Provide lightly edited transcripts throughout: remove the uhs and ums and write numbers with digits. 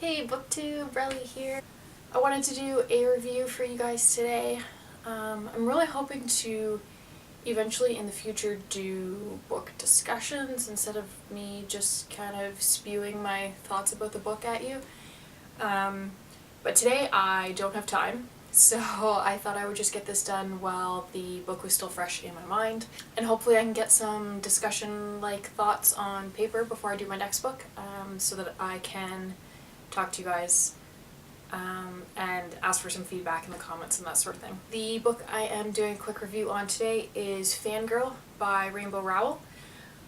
Hey booktube, Relly here. I wanted to do a review for you guys today. I'm really hoping to eventually in the future do book discussions instead of me just kind of spewing my thoughts about the book at you. But today I don't have time, so I thought I would just get this done while the book was still fresh in my mind. And hopefully I can get some discussion-like thoughts on paper before I do my next book, so that I can talk to you guys and ask for some feedback in the comments and that sort of thing. The book I am doing a quick review on today is Fangirl by Rainbow Rowell.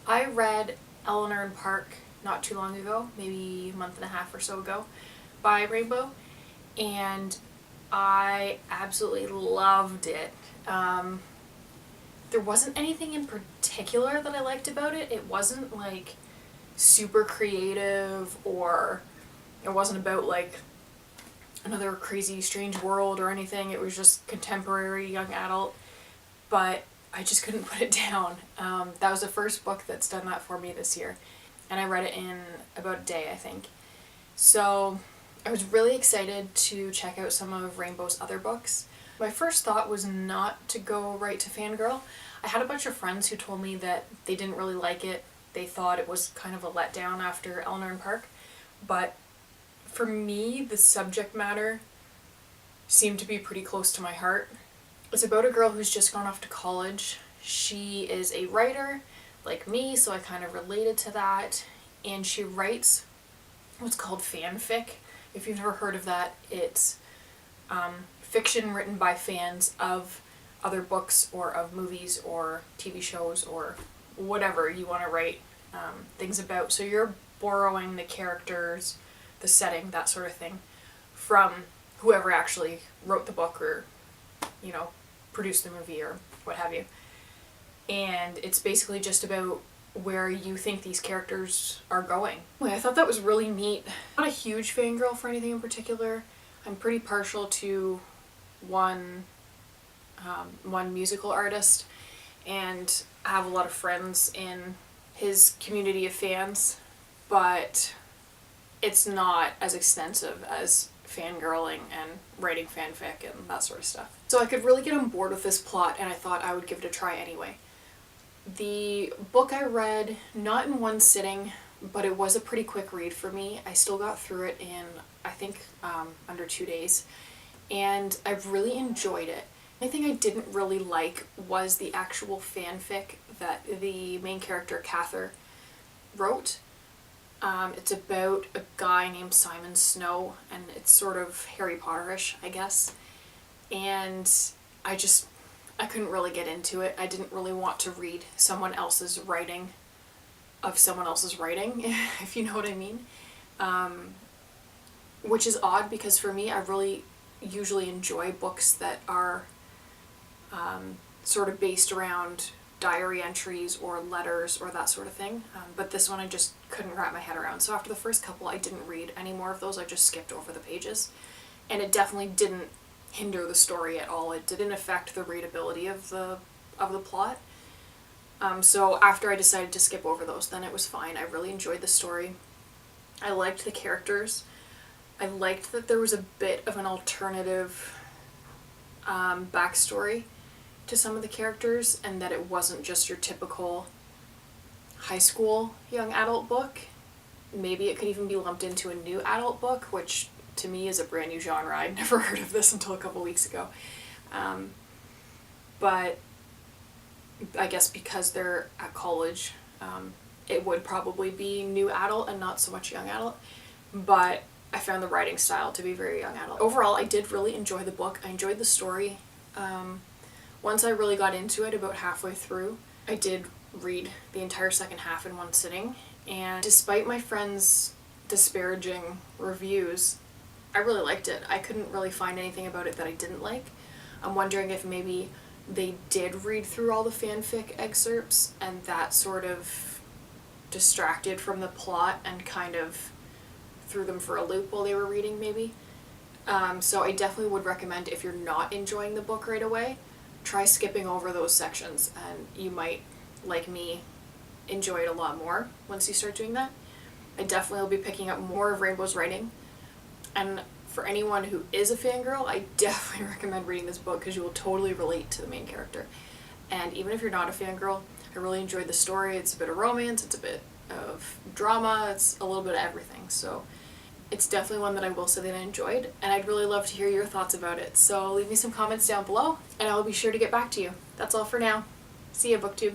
I read Eleanor and Park not too long ago, maybe a month and a half or so ago, by Rainbow, and I absolutely loved it. There wasn't anything in particular that I liked about it. It wasn't like super creative, or it wasn't about like another crazy strange world or anything. It was just contemporary young adult, but I just couldn't put it down. That was the first book that's done that for me this year, and I read it in about a day, I think. So I was really excited to check out some of Rainbow's other books. My first thought was not to go right to Fangirl. I had a bunch of friends who told me that they didn't really like it. They thought it was kind of a letdown after Eleanor and Park, but for me, the subject matter seemed to be pretty close to my heart. It's about a girl who's just gone off to college. She is a writer, like me, so I kind of related to that, and she writes what's called fanfic. If you've never heard of that, it's fiction written by fans of other books or of movies or TV shows or whatever you want to write things about. So you're borrowing the characters, the setting, that sort of thing, from whoever actually wrote the book or, you know, produced the movie or what have you. And it's basically just about where you think these characters are going. I thought that was really neat. I'm not a huge fangirl for anything in particular. I'm pretty partial to one musical artist, and I have a lot of friends in his community of fans, but it's not as extensive as fangirling and writing fanfic and that sort of stuff. So I could really get on board with this plot, and I thought I would give it a try anyway. The book I read, not in one sitting, but it was a pretty quick read for me. I still got through it in, I think, under 2 days, and I've really enjoyed it. The only thing I didn't really like was the actual fanfic that the main character, Cather, wrote. It's about a guy named Simon Snow, and it's sort of Harry Potter-ish, I guess. And I couldn't really get into it. I didn't really want to read someone else's writing of someone else's writing, if you know what I mean. Which is odd, because for me, I really usually enjoy books that are sort of based around diary entries or letters or that sort of thing, but this one I just couldn't wrap my head around. So after the first couple, I didn't read any more of those. I just skipped over the pages, and it definitely didn't hinder the story at all. It didn't affect the readability of the plot. So after I decided to skip over those, then it was fine. I really enjoyed the story. I liked the characters. I liked that there was a bit of an alternative backstory to some of the characters, and that it wasn't just your typical high school young adult book. Maybe it could even be lumped into a new adult book, which to me is a brand new genre. I'd never heard of this until a couple weeks ago. But I guess because they're at college, it would probably be new adult and not so much young adult. But I found the writing style to be very young adult. Overall, I did really enjoy the book. I enjoyed the story. Once I really got into it, about halfway through, I did read the entire second half in one sitting, and despite my friends' disparaging reviews, I really liked it. I couldn't really find anything about it that I didn't like. I'm wondering if maybe they did read through all the fanfic excerpts, and that sort of distracted from the plot and kind of threw them for a loop while they were reading, maybe. So I definitely would recommend, if you're not enjoying the book right away, try skipping over those sections, and you might, like me, enjoy it a lot more once you start doing that. I definitely will be picking up more of Rainbow's writing. And for anyone who is a fangirl, I definitely recommend reading this book because you will totally relate to the main character. And even if you're not a fangirl, I really enjoyed the story. It's a bit of romance, it's a bit of drama, it's a little bit of everything. So it's definitely one that I will say that I enjoyed, and I'd really love to hear your thoughts about it. So leave me some comments down below, and I will be sure to get back to you. That's all for now. See ya, BookTube.